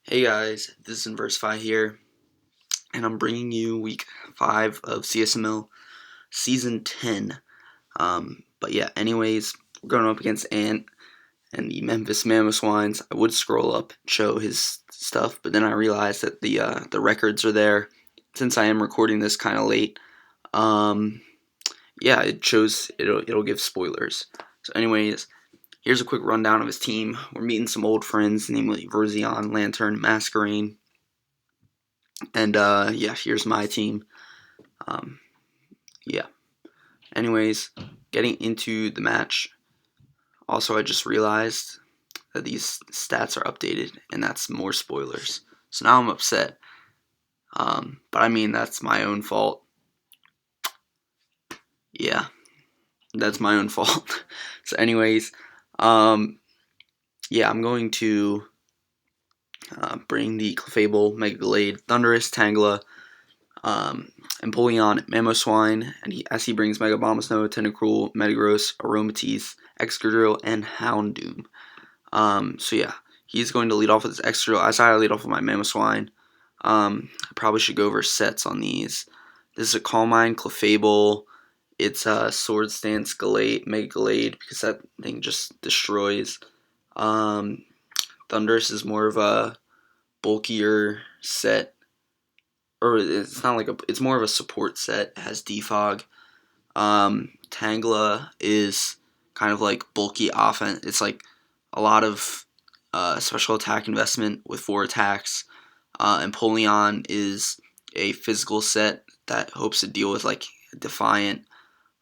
Hey guys, this is Inversify here, and I'm bringing you week 5 of CSML season 10. But yeah, anyways, we're going up against Ant and the Memphis Mamoswines. I would scroll up and show his stuff, but then I realized that the records are there. Since I am recording this kind of late, yeah, it shows it'll give spoilers. So anyways, here's a quick rundown of his team. We're meeting some old friends, namely Verzion, Lantern, Masquerain. And yeah, here's my team. Um, yeah. Anyways, getting into the match. Also, I just realized that these stats are updated, and that's more spoilers. So now I'm upset. But I mean, that's my own fault. Yeah, that's my own fault. So, anyways, yeah, I'm going to bring the Clefable, Mega Gallade, Thundurus, Tangela, Empoleon, Mamoswine, and as he brings Mega Abomasnow, Tentacruel, Metagross, Aromatisse, Excadrill, and Houndoom. So yeah, he's going to lead off with his Excadrill. As I lead off with my Mamoswine. I probably should go over sets on these. This is a Calm Mind, Clefable. It's a Sword Stance, Gallade, Mega Gallade, because that thing just destroys. Thundurus is more of a bulkier set, or it's not like it's more of a support set. It has defog. Tangela is kind of like bulky offense. It's like a lot of special attack investment with 4 attacks. Empoleon is a physical set that hopes to deal with like Defiant.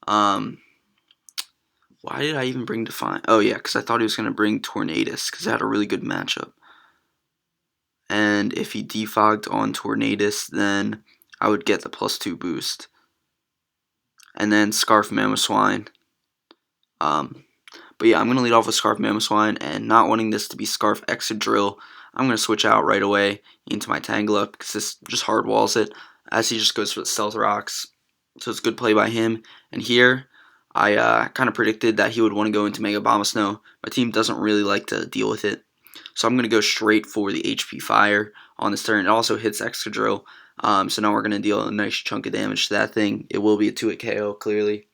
Why did I even bring Defiant? Oh yeah, because I thought he was going to bring Tornadus because it had a really good matchup. And if he defogged on Tornadus, then I would get the +2 boost. And then Scarf Mamoswine. But yeah, I'm going to lead off with Scarf Mamoswine, and not wanting this to be Scarf Excadrill, I'm going to switch out right away into my Tangela, because this just hard walls it, as he just goes for the Stealth Rocks. So it's a good play by him. And here, I kind of predicted that he would want to go into Mega Abomasnow. My team doesn't really like to deal with it. So I'm going to go straight for the HP Fire on this turn. It also hits Excadrill. So now we're going to deal a nice chunk of damage to that thing. It will be a 2-hit KO, clearly.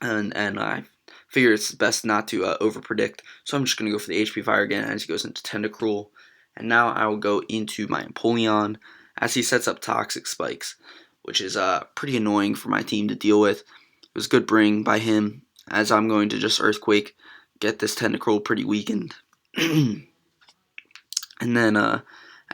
And I figure it's best not to over-predict. So I'm just going to go for the HP Fire again as he goes into Tentacruel. And now I will go into my Empoleon as he sets up Toxic Spikes, which is pretty annoying for my team to deal with. It was a good bring by him, as I'm going to just Earthquake, get this Tentacruel pretty weakened. And then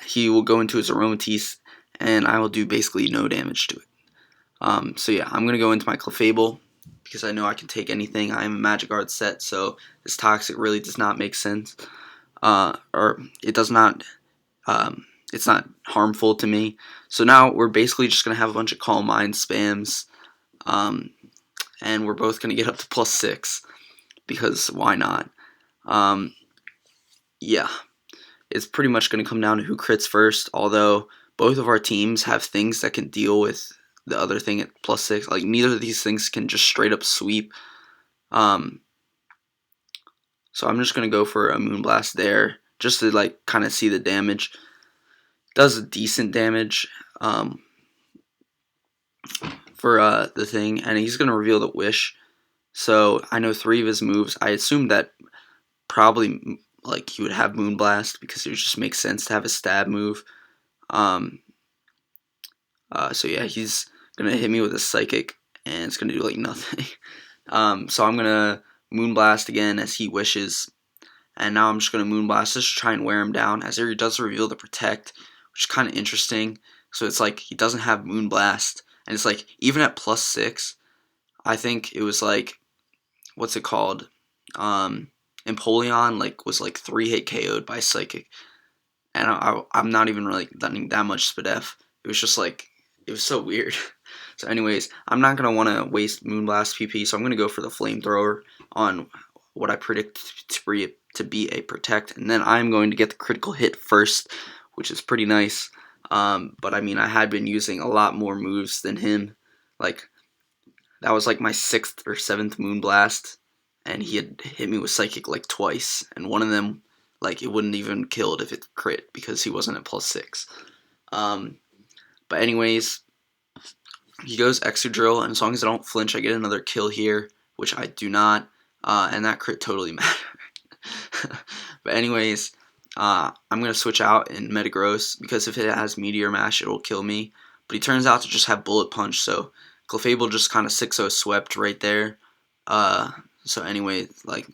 he will go into his Aromatisse, and I will do basically no damage to it. So yeah, I'm going to go into my Clefable, because I know I can take anything. I am a Magic Guard set, so this Toxic really does not make sense. Or it does not, it's not harmful to me. So now we're basically just going to have a bunch of Calm Mind spams, and we're both going to get up to +6, because why not? Yeah, it's pretty much going to come down to who crits first, although both of our teams have things that can deal with the other thing at +6. Like, neither of these things can just straight up sweep. So I'm just going to go for a Moonblast there, just to like kind of see the damage. Does decent damage for the thing, and he's going to reveal the Wish. So I know 3 of his moves. I assumed that probably like he would have Moonblast, because it would just make sense to have a stab move. So yeah, he's gonna hit me with a Psychic, and it's gonna do like nothing. So I'm gonna Moonblast again as he wishes, and now I'm just gonna Moonblast just to try and wear him down, as he does reveal the Protect, which is kind of interesting. So it's like he doesn't have Moonblast, and it's like even at +6, I think it was like, what's it called? Empoleon was like 3-hit KO'd by Psychic, and I'm not even really letting that much SPDF. It was just like, it was so weird. So anyways, I'm not going to want to waste Moonblast PP, so I'm going to go for the Flamethrower on what I predict to be a Protect, and then I'm going to get the critical hit first, which is pretty nice. But I mean, I had been using a lot more moves than him. Like, that was like my 6th or 7th Moonblast, and he had hit me with Psychic like twice, and one of them Like, it wouldn't even killed if it crit because he wasn't at +6. But anyways, he goes Excadrill, and as long as I don't flinch, I get another kill here, which I do not, and that crit totally mattered. But anyways, I'm going to switch out in Metagross, because if it has Meteor Mash, it will kill me. But he turns out to just have Bullet Punch, so Clefable just kind of 6-0 swept right there. So anyway, like,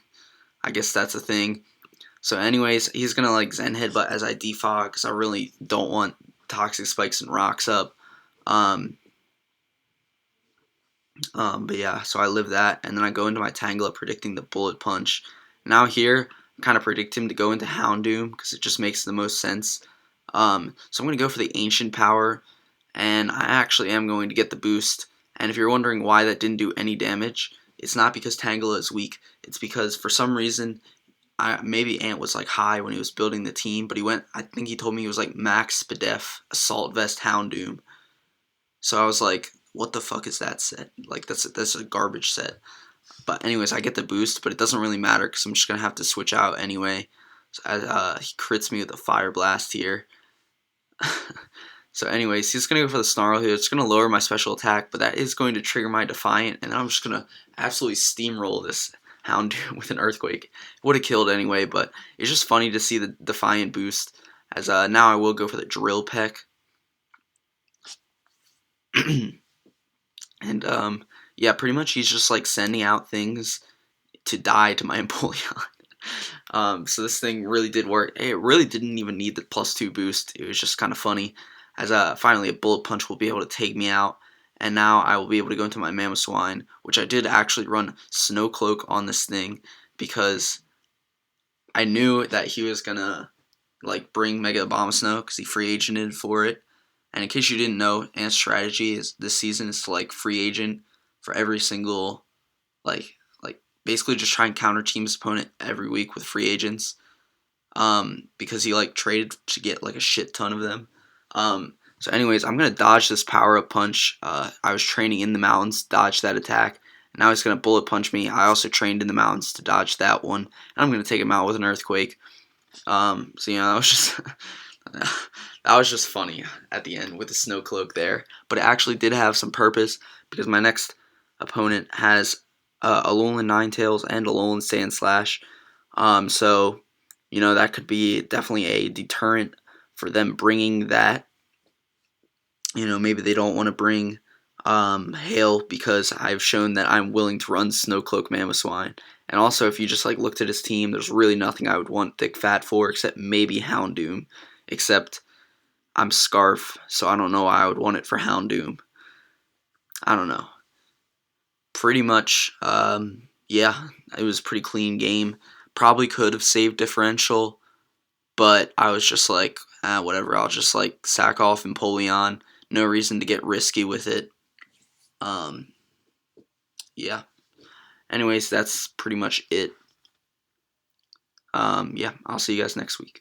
I guess that's a thing. So anyways, he's going to like Zen Headbutt as I defog, because I really don't want Toxic Spikes and Rocks up. But yeah, so I live that, and then I go into my Tangela predicting the Bullet Punch. Now here, I kind of predict him to go into Houndoom, because it just makes the most sense. So I'm going to go for the Ancient Power, and I actually am going to get the boost. And if you're wondering why that didn't do any damage, it's not because Tangela is weak. It's because for some reason, maybe Ant was like high when he was building the team, but I think he told me he was like Max Spadef Assault Vest Houndoom. So I was like, what the fuck is that set? Like, that's a garbage set. But anyways, I get the boost, but it doesn't really matter because I'm just going to have to switch out anyway. So he crits me with a Fire Blast here. So anyways, he's going to go for the Snarl here. It's going to lower my special attack, but that is going to trigger my Defiant, and I'm just going to absolutely steamroll this Houndoom with an Earthquake. It would have killed anyway, but it's just funny to see the Defiant boost, as now I will go for the Drill Peck. And yeah, pretty much he's just like sending out things to die to my Empoleon. So this thing really did work. It really didn't even need the +2 boost. It was just kind of funny, as finally a Bullet Punch will be able to take me out, and now I will be able to go into my Mamoswine, which I did actually run Snow Cloak on this thing because I knew that he was gonna like bring Mega Abomasnow because he free agented for it. And in case you didn't know, Ant's strategy is this season is to like free agent for every single like basically just try and counter team's opponent every week with free agents. Because he like traded to get like a shit ton of them. So anyways, I'm gonna dodge this power up punch. I was training in the mountains, dodge that attack. And now he's gonna bullet punch me. I also trained in the mountains to dodge that one. And I'm gonna take him out with an earthquake. So you know, that was just that was just funny at the end with the snow cloak there. But it actually did have some purpose because my next opponent has Alolan Ninetales and Alolan Sandslash. So you know, that could be definitely a deterrent for them bringing that. You know, maybe they don't want to bring Hail because I've shown that I'm willing to run Snowcloak Mamoswine. And also, if you just like looked at his team, there's really nothing I would want Thick Fat for except maybe Houndoom. Except I'm Scarf, so I don't know why I would want it for Houndoom. I don't know. Pretty much, yeah, it was a pretty clean game. Probably could have saved differential, but I was just like, whatever, I'll just like sack off Empoleon. No reason to get risky with it. Yeah. Anyways, that's pretty much it. Yeah, I'll see you guys next week.